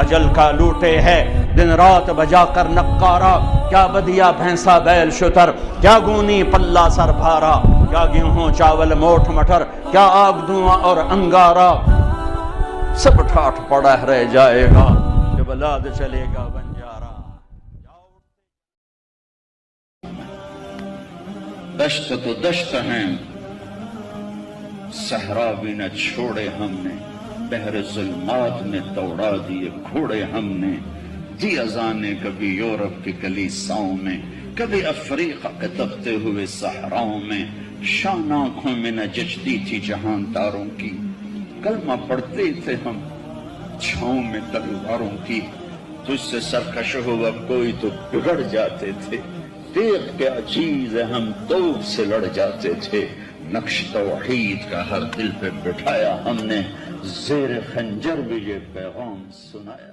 جل کا لوٹے ہے دن رات بجا کر نقارا، کیا بدیا بھینسا بیل شتر، کیا گونی پلہ سر بھارا، کیا گیہوں چاول موٹھ مٹر، کیا آگ دھواں اور انگارا، سب ٹھاٹھ پڑا رہ جائے گا جب لاد چلے گا بنجارا۔ دشت تو دشت ہیں صحرا بھی نہ چھوڑے ہم نے، بحر ظلمات میں دوڑا دیے گھوڑے ہم نے، دی اذانیں کبھی یورپ کی کلیساؤں میں، کبھی افریقہ کے تپتے ہوئے صحراؤں میں، شان آنکھوں میں نہ جچتی تھی جہانداروں کی، کلمہ پڑھتے تھے ہم چھاؤں میں تلواروں کی، تجھ سے سرکش ہوا کوئی تو بگڑ جاتے تھے، دیکھ کے عجیز ہم توپ سے لڑ جاتے تھے، نقش توحید کا ہر دل پہ بٹھایا ہم نے، زیر خنجر بھی یہ پیغام سنایا۔